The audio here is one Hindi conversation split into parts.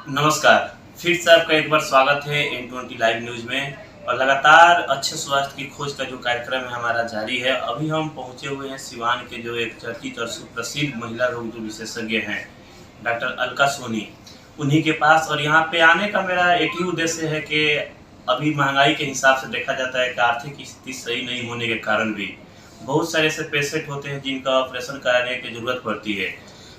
नमस्कार। फिर से आपका एक बार स्वागत है N20 लाइव न्यूज में। और लगातार अच्छे स्वास्थ्य की खोज का जो कार्यक्रम है हमारा जारी है। अभी हम पहुंचे हुए हैं सिवान के जो एक चर्चित और सुप्रसिद्ध महिला रोग जो विशेषज्ञ हैं डॉक्टर अलका सोनी, उन्हीं के पास। और यहाँ पे आने का मेरा एक ही उद्देश्य है कि अभी महंगाई के हिसाब से देखा जाता है कि आर्थिक स्थिति सही नहीं होने के कारण भी बहुत सारे ऐसे पेशेंट होते हैं जिनका ऑपरेशन कराने की जरूरत पड़ती है,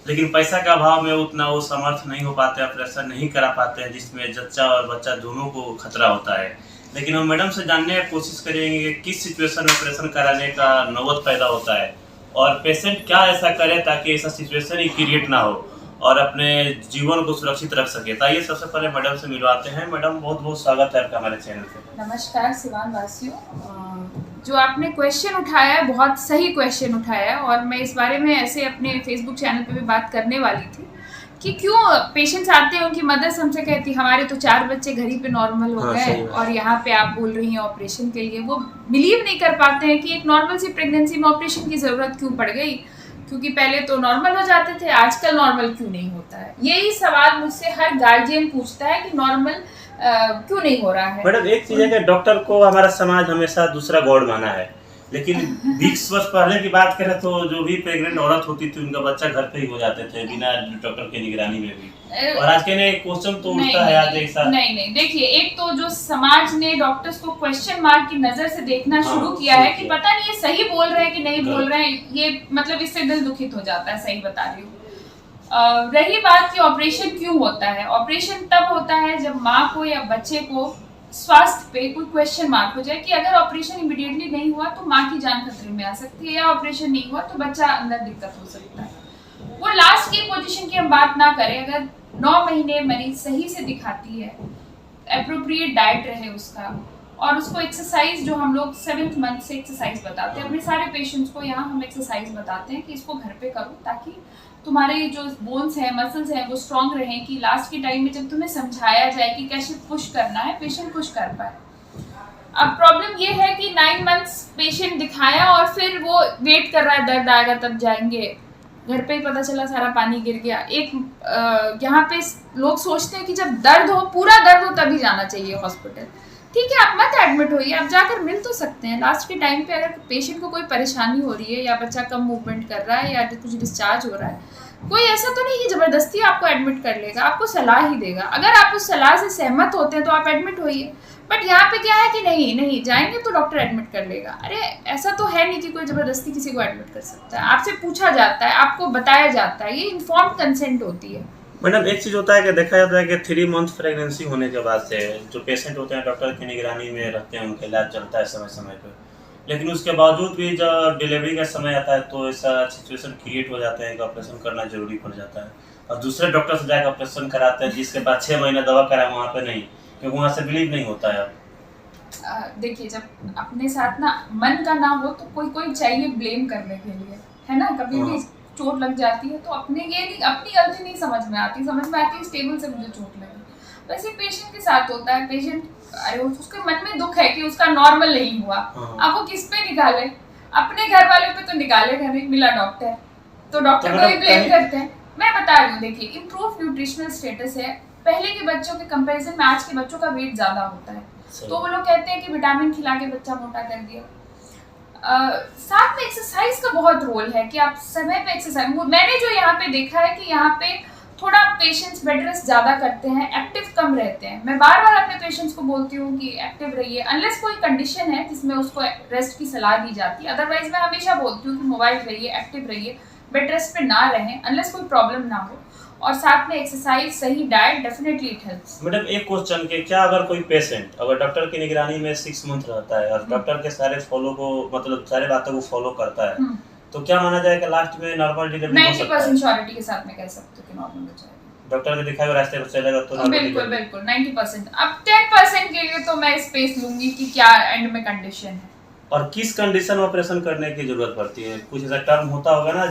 लेकिन पैसा के अभाव में उतना वो समर्थ नहीं हो पाते, ऑपरेशन नहीं करा पाते हैं, जिसमें जच्चा और बच्चा दोनों को खतरा होता है। लेकिन हम मैडम से जानने की कोशिश करेंगे कि किस सिचुएशन में ऑपरेशन कराने का नौबत पैदा होता है और पेशेंट क्या ऐसा करे ताकि ऐसा सिचुएशन ही क्रिएट ना हो और अपने जीवन को सुरक्षित रख सके। तो आइए सबसे पहले मैडम से मिलवाते हैं। मैडम बहुत बहुत स्वागत है आपका हमारे चैनल पे। नमस्कार सिवान वासियों, जो आपने क्वेश्चन उठाया है बहुत सही क्वेश्चन उठाया है और मैं इस बारे में ऐसे अपने फेसबुक चैनल पे भी बात करने वाली थी कि क्यों पेशेंट्स आते हैं, उनकी मदर्स हमसे कहती हमारे तो 4 बच्चे घर ही पे नॉर्मल हो गए और यहाँ पे आप बोल रही हैं ऑपरेशन के लिए। वो बिलीव नहीं कर पाते हैं कि एक नॉर्मल सी प्रेगनेंसी में ऑपरेशन की ज़रूरत क्यों पड़ गई, क्योंकि पहले तो नॉर्मल हो जाते थे, आजकल नॉर्मल क्यों नहीं होता है। यही सवाल मुझसे हर गार्जियन पूछता है कि नॉर्मल क्यों नहीं हो रहा है। मैडम एक चीज है कि डॉक्टर को हमारा समाज हमेशा दूसरा गॉड माना है, लेकिन 20 वर्ष पहले की बात करें तो जो भी प्रेग्नेंट औरत होती थी उनका बच्चा घर पे ही हो जाते थे बिना डॉक्टर की निगरानी में भी। और आज के क्वेश्चन तो उठता है आज एक साथ। नहीं देखिए, एक तो जो समाज ने डॉक्टर्स को क्वेश्चन मार्क की नजर से देखना शुरू किया है कि पता नहीं ये सही बोल रहे हैं कि नहीं बोल रहे हैं, ये मतलब इससे दिल दुखित हो जाता है। सही बता रही हूँ। रही बात कि ऑपरेशन क्यों होता है, ऑपरेशन तब होता है जब माँ को या बच्चे को स्वास्थ्य पे कोई क्वेश्चन मार्क हो जाए कि अगर ऑपरेशन इमीडिएटली नहीं हुआ तो माँ की जान खतरे में आ सकती है, या ऑपरेशन नहीं हुआ तो बच्चा अंदर दिक्कत हो सकता है। वो लास्ट की पोजीशन की हम बात ना करें, अगर 9 महीने मरीज सही से दिखाती है, एप्रोप्रिएट डाइट रहे उसका, और उसको एक्सरसाइज जो हम लोग 7th मंथ से एक्सरसाइज बताते हैं अपने सारे पेशेंट्स को, यहाँ हम एक्सरसाइज बताते हैं कि इसको घर पे करो ताकि तुम्हारे जो बोन्स हैं, मसल्स हैं, वो स्ट्रांग रहें कि लास्ट के टाइम में जब तुम्हें समझाया जाए कि कैसे पुश करना है, पेशेंट पुश कर पाए। अब प्रॉब्लम ये है कि 9 मंथ्स पेशेंट दिखाया और फिर वो वेट कर रहा है दर्द आएगा तब जाएंगे, घर पे ही पता चला सारा पानी गिर गया। यहाँ पे लोग सोचते हैं कि जब दर्द हो, पूरा दर्द हो, तभी जाना चाहिए हॉस्पिटल। ठीक है, आप मत एडमिट होइए, आप जाकर मिल तो सकते हैं लास्ट के टाइम पे। अगर पेशेंट को कोई परेशानी हो रही है या बच्चा कम मूवमेंट कर रहा है या कुछ डिस्चार्ज हो रहा है, कोई ऐसा तो नहीं कि जबरदस्ती आपको एडमिट कर लेगा, आपको सलाह ही देगा। अगर आप उस सलाह से सहमत होते हैं तो आप एडमिट होइए। बट यहाँ पे क्या है कि नहीं जाएंगे तो डॉक्टर एडमिट कर लेगा। अरे ऐसा तो है नहीं कि कोई जबरदस्ती किसी को एडमिट कर सकता है। आपसे पूछा जाता है, आपको बताया जाता है, ये इन्फॉर्म्ड कंसेंट होती है। मैडम एक चीज होता है कि देखा जाता है कि 3 मंथ प्रेगनेंसी होने के बाद से जो पेशेंट होते हैं डॉक्टर की निगरानी में रहते हैं, उनका इलाज चलता है समय समय पर, लेकिन उसके बावजूद भी जब डिलीवरी का समय आता है तो ऐसा सिचुएशन क्रिएट हो जाता है कि ऑपरेशन करना जरूरी पड़ जाता है और दूसरे डॉक्टर से जाकर ऑपरेशन कराते हैं, जिसके बाद 6 महीने दवा कराए वहाँ पे नहीं, क्योंकि वहाँ से बिलीव नहीं होता है। देखिए, जब अपने साथ ना मन का ना हो तो कोई चाहिए ब्लेम करने के लिए, है ना। कभी भी चोट लग जाती है तो अपनी गलती नहीं समझ में आती है स्टेबल से मुझे चोट लगी। वैसे पेशेंट के साथ होता है, पेशेंट उसके मन में दुख है कि उसका नॉर्मल नहीं हुआ। अब वो किस पे निकाले, अपने घर वालों पे तो निकालेगा नहीं, मिला डॉक्टर तो डॉक्टर को ही ब्लेम करते हैं। मैं बता रही हूँ, देखिए इम्प्रूव न्यूट्रिशनल स्टेटस है, पहले के बच्चों के कंपैरिजन में आज के बच्चों का वेट ज्यादा होता है, तो वो लोग कहते हैं कि विटामिन खिला के बच्चा मोटा कर दिया। साथ में एक्सरसाइज का बहुत रोल है कि आप समय पे एक्सरसाइज। मैंने जो यहाँ पे देखा है कि यहाँ पे थोड़ा पेशेंट्स बेड रेस्ट ज्यादा करते हैं, एक्टिव कम रहते हैं। मैं बार बार अपने पेशेंट्स को बोलती हूँ कि एक्टिव रहिए, अनलेस कोई कंडीशन है जिसमें उसको रेस्ट की सलाह दी जाती है। अदरवाइज मैं हमेशा बोलती हूँ कि मोबाइल रहिए, एक्टिव रहिए, बेड रेस्ट पे ना रहें अनलेस कोई प्रॉब्लम ना हो, और साथ में एक्सरसाइज, सही diet, definitely it helps. Madam एक क्वेश्चन के, क्या अगर कोई पेशेंट अगर डॉक्टर की निगरानी में 6 मंथ रहता है और डॉक्टर के सारे सारे बातों को फॉलो करता है, तो क्या माना जाए कि लास्ट में नॉर्मल डिलीवरी हो सकता है? 90% श्योरिटी के साथ मैं कह सकती हूँ कि नॉर्मल हो जाएगा। डॉक्टर ने दिखाया रास्ते पर चलेगा तो बिल्कुल 90%। अब 10% के लिए तो मैं स्पेस लूंगी कि क्या एंड में कंडीशन है और किस कंडीशन में ऑपरेशन करने की जरूरत पड़ती है। कुछ ऐसा टर्म होता होगा ना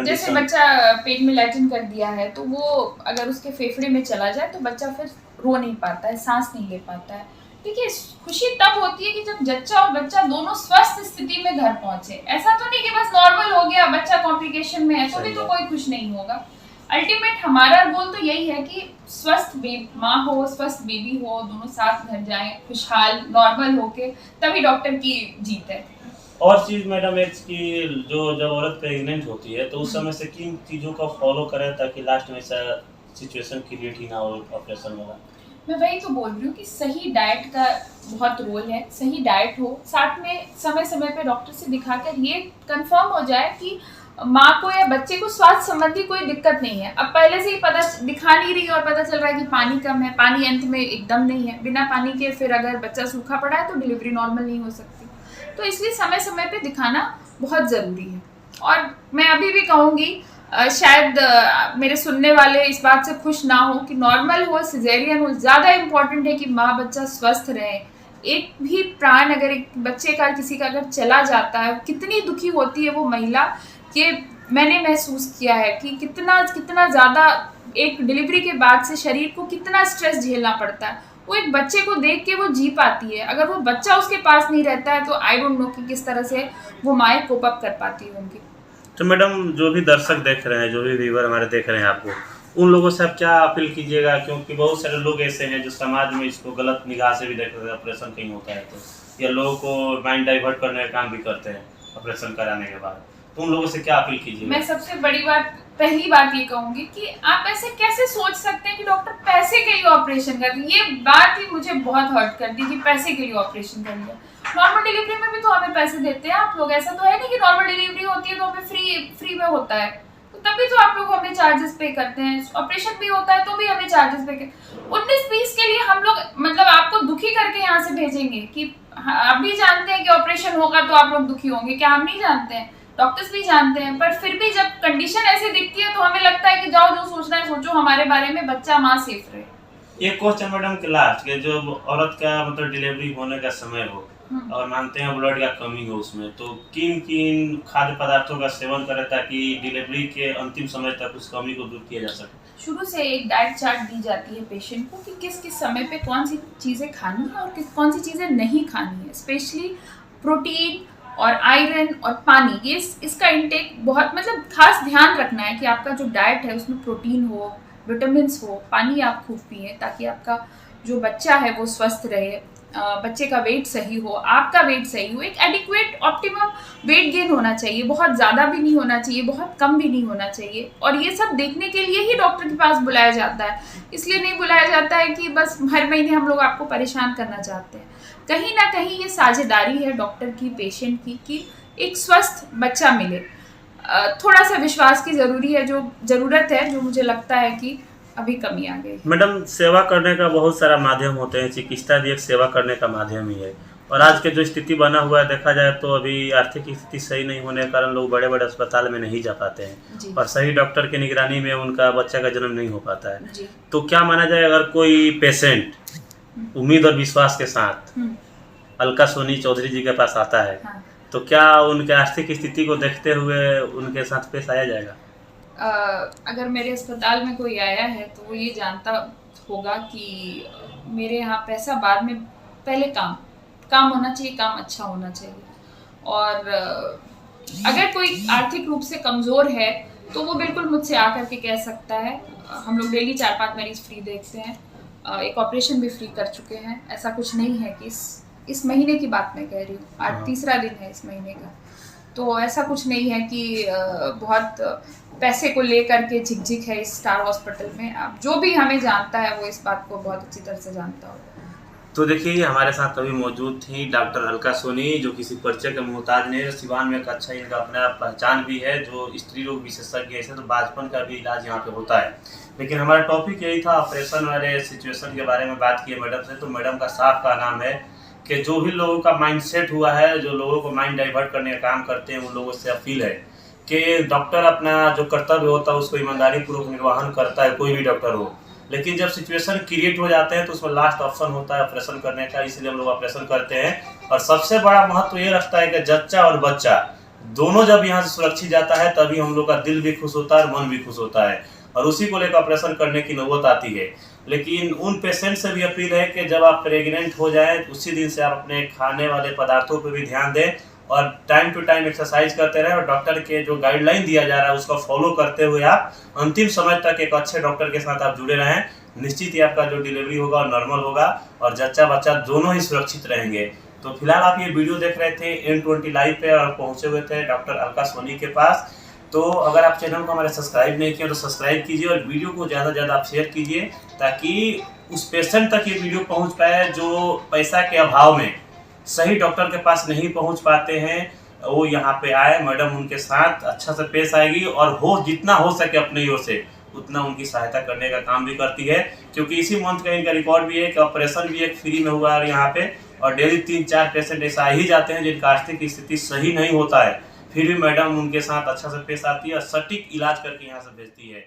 जैसे बच्चा पेट में लैटिन कर दिया है तो वो अगर उसके फेफड़े में चला जाए तो बच्चा फिर रो नहीं पाता है, सांस नहीं ले पाता है। देखिए, खुशी तब होती है कि जब जच्चा और बच्चा दोनों स्वस्थ स्थिति में घर पहुंचे। ऐसा तो नहीं कि बस नॉर्मल हो गया, बच्चा कॉम्प्लिकेशन में है तो भी तो कोई खुश नहीं होगा। अल्टीमेट हमारा गोल तो यही है कि स्वस्थ माँ हो, स्वस्थ बेबी हो, दोनों साथ घर जाएं खुशहाल नॉर्मल होके, तभी डॉक्टर की जीत है। और चीज मैडम एक कि जो जब औरत प्रेग्नेंट होती है तो उस समय से किन चीजों का फॉलो करें ताकि लास्ट में ऐसा सिचुएशन क्रिएट ही ना हो ऑपरेशन वाला। मैं वही तो बोल रही हूँ कि सही डाइट का बहुत रोल है। सही डाइट हो, साथ में समय समय पे डॉक्टर से दिखाकर ये कंफर्म हो जाए कि माँ को या बच्चे को स्वास्थ्य संबंधी कोई दिक्कत नहीं है। अब पहले से ही पता दिखा नहीं रही और पता चल रहा है कि पानी कम है, पानी अंत में एकदम नहीं है, बिना पानी के फिर अगर बच्चा सूखा पड़ा है तो डिलीवरी नॉर्मल नहीं हो सकती। तो इसलिए समय समय पे दिखाना बहुत ज़रूरी है। और मैं अभी भी कहूँगी, शायद मेरे सुनने वाले इस बात से खुश ना हो कि नॉर्मल हो सिजेरियन हो, ज़्यादा इम्पोर्टेंट है कि माँ बच्चा स्वस्थ रहे। एक भी प्राण अगर एक बच्चे का किसी का अगर चला जाता है, कितनी दुखी होती है वो महिला, ये मैंने महसूस किया है कि कितना ज़्यादा एक डिलीवरी के बाद से शरीर को कितना स्ट्रेस झेलना पड़ता है। वो एक बच्चे को देख के वो जी पाती है, अगर वो बच्चा उसके पास नहीं रहता है तो आई डोंट नो कि किस तरह से वो माएँ कोप अप कर पाती होंगी। तो मैडम जो भी दर्शक देख रहे हैं, जो भी व्यूअर हमारे देख रहे हैं आपको, उन लोगों से आप क्या अपील कीजिएगा, क्योंकि बहुत सारे लोग ऐसे हैं जो समाज में इसको गलत निगाह से भी देख रहे हैं ऑपरेशन कहीं होता है तो, या लोगों को माइंड डाइवर्ट करने का काम भी करते हैं ऑपरेशन कराने के बाद, तो उन लोगों से क्या अपील कीजिएगा। मैं सबसे बड़ी बात, पहली बात ये कहूंगी कि आप ऐसे कैसे सोच सकते हैं कि डॉक्टर पैसे के लिए ऑपरेशन कर रहे हैं। ये बात ही मुझे बहुत हर्ट करती है कि पैसे के लिए ऑपरेशन कर लिया। नॉर्मल डिलीवरी में भी तो हमें पैसे देते हैं आप लोग, ऐसा तो है नहीं कि नॉर्मल डिलीवरी होती है तो हमें फ्री में होता है, तो तभी तो आप लोग हमें चार्जेस पे करते हैं। ऑपरेशन भी होता है तो भी हमें चार्जेस पे करते। 19-20 के लिए हम लोग मतलब आपको दुखी करके यहाँ से भेजेंगे कि आप भी जानते हैं कि ऑपरेशन होगा तो आप लोग दुखी होंगे, क्या हम नहीं जानते हैं? डॉक्टर्स भी जानते हैं, पर फिर भी जब कंडीशन ऐसी दिखती है तो हमें लगता है कि जाओ जो सोचना है सोचो, हमारे बारे में, बच्चा माँ सेफ रहे। एक क्वेश्चन मैडम के लास्ट के, जो औरत का मतलब डिलीवरी होने का समय हो और मानते हैं ब्लड का कमी हो उसमें, तो किन किन खाद्य पदार्थों का सेवन करें ताकि डिलीवरी के अंतिम समय तक उस कमी को दूर किया जा सके। शुरू से एक डाइट चार्ट दी जाती है पेशेंट को कि किस किस समय पे कौन सी चीज़ें खानी है और कौन सी चीज़ें नहीं खानी है। स्पेशली प्रोटीन और आयरन और पानी, ये इसका इंटेक बहुत मतलब खास ध्यान रखना है कि आपका जो डाइट है उसमें प्रोटीन हो, विटामिन्स हो, पानी आप खूब पिए ताकि आपका जो बच्चा है वो स्वस्थ रहे, बच्चे का वेट सही हो, आपका वेट सही हो। एक एडिक्वेट ऑप्टिमम वेट गेन होना चाहिए, बहुत ज़्यादा भी नहीं होना चाहिए, बहुत कम भी नहीं होना चाहिए। और ये सब देखने के लिए ही डॉक्टर के पास बुलाया जाता है, इसलिए नहीं बुलाया जाता है कि बस हर महीने हम लोग आपको परेशान करना चाहते हैं। कहीं ना कहीं ये साझेदारी है डॉक्टर की पेशेंट की कि एक स्वस्थ बच्चा मिले। थोड़ा सा विश्वास की ज़रूरत है, जो मुझे लगता है कि अभी कमी आ गई। मैडम, सेवा करने का बहुत सारा माध्यम होते हैं, चिकित्सा भी एक सेवा करने का माध्यम ही है। और आज के जो स्थिति बना हुआ है देखा जाए तो अभी आर्थिक स्थिति सही नहीं होने के कारण लोग बड़े बड़े अस्पताल में नहीं जा पाते हैं और सही डॉक्टर की निगरानी में उनका बच्चा का जन्म नहीं हो पाता है। तो क्या माना जाए, अगर कोई पेशेंट उम्मीद और विश्वास के साथ अलका सोनी चौधरी जी के पास आता है, हाँ। तो क्या उनके आर्थिक स्थिति को देखते हुए उनके साथ पेश आया जाएगा? अगर मेरे अस्पताल में कोई आया है तो वो ये जानता होगा कि मेरे यहाँ पैसा बाद में, पहले काम होना चाहिए, काम अच्छा होना चाहिए। और अगर कोई आर्थिक रूप से कमज़ोर है तो वो बिल्कुल मुझसे आकर के कह सकता है। हम लोग डेली 4-5 मरीज फ्री देखते हैं, एक ऑपरेशन भी फ्री कर चुके हैं। ऐसा कुछ नहीं है कि इस महीने की बात मैं कह रही हूँ, आज तीसरा दिन है इस महीने का, तो ऐसा कुछ नहीं है कि बहुत पैसे को लेकर के झिकझिक है इस स्टार हॉस्पिटल में। अब जो भी हमें जानता है वो इस बात को बहुत अच्छी तरह से जानता हो। तो देखिए, हमारे साथ अभी मौजूद थी डॉक्टर अलका सोनी, जो किसी परिचय के मोहताज नहीं है। सिवान में एक अच्छा इनका अपना पहचान भी है, जो स्त्री रोग विशेषज्ञ है, तो बाजपन का भी इलाज यहाँ पे होता है। लेकिन हमारा टॉपिक यही था, ऑपरेशन वाले सिचुएशन के बारे में बात की मैडम से। तो मैडम का साफ का नाम है कि जो भी लोगों का माइंड सेट हुआ है, जो लोगों को माइंड डाइवर्ट करने का काम करते हैं, उन लोगों से अपील है कि डॉक्टर अपना जो कर्तव्य होता है उसको ईमानदारी पूर्वक निर्वहन करता है, कोई भी डॉक्टर हो। लेकिन जब सिचुएशन क्रिएट हो जाते हैं तो उसमें लास्ट ऑप्शन होता है ऑपरेशन करने का, इसलिए हम लोग ऑपरेशन करते हैं। और सबसे बड़ा महत्व ये रखता है कि जच्चा और बच्चा दोनों जब यहाँ से सुरक्षित जाता है तभी हम लोग का दिल भी खुश होता है और मन भी खुश होता है, और उसी को लेकर ऑपरेशन करने की नौबत आती है। लेकिन उन पेशेंट से भी अपील है कि जब आप प्रेग्नेंट हो जाएं उसी दिन से आप अपने खाने वाले पदार्थों पर भी ध्यान दें और टाइम टू टाइम एक्सरसाइज करते रहे और डॉक्टर के जो गाइडलाइन दिया जा रहा है उसको फॉलो करते हुए आप अंतिम समय तक एक अच्छे डॉक्टर के साथ आप जुड़े रहें। निश्चित ही आपका जो डिलीवरी होगा और नॉर्मल होगा और जच्चा बच्चा दोनों ही सुरक्षित रहेंगे। तो फिलहाल आप ये वीडियो देख रहे थे N20 लाइव पे और पहुंचे हुए थे डॉक्टर अलका सोनी के पास। तो अगर आप चैनल को हमारे सब्सक्राइब नहीं किया तो सब्सक्राइब कीजिए और वीडियो को ज़्यादा से ज़्यादा आप शेयर कीजिए ताकि उस पेशेंट तक ये वीडियो पहुंच पाए जो पैसा के अभाव में सही डॉक्टर के पास नहीं पहुंच पाते हैं। वो यहाँ पे आए, मैडम उनके साथ अच्छा से पेश आएगी और जितना हो सके अपनी ओर से उतना उनकी सहायता करने का काम भी करती है, क्योंकि इसी मंथ का इनका रिकॉर्ड भी है कि ऑपरेशन भी एक फ्री में हुआ है यहाँ पे और डेली 3-4 पेशेंट ऐसा ही जाते हैं जिनका आर्थिक स्थिति सही नहीं होता है, फिर भी मैडम उनके साथ अच्छा से पेश आती है और सटीक इलाज करके यहाँ से भेजती है।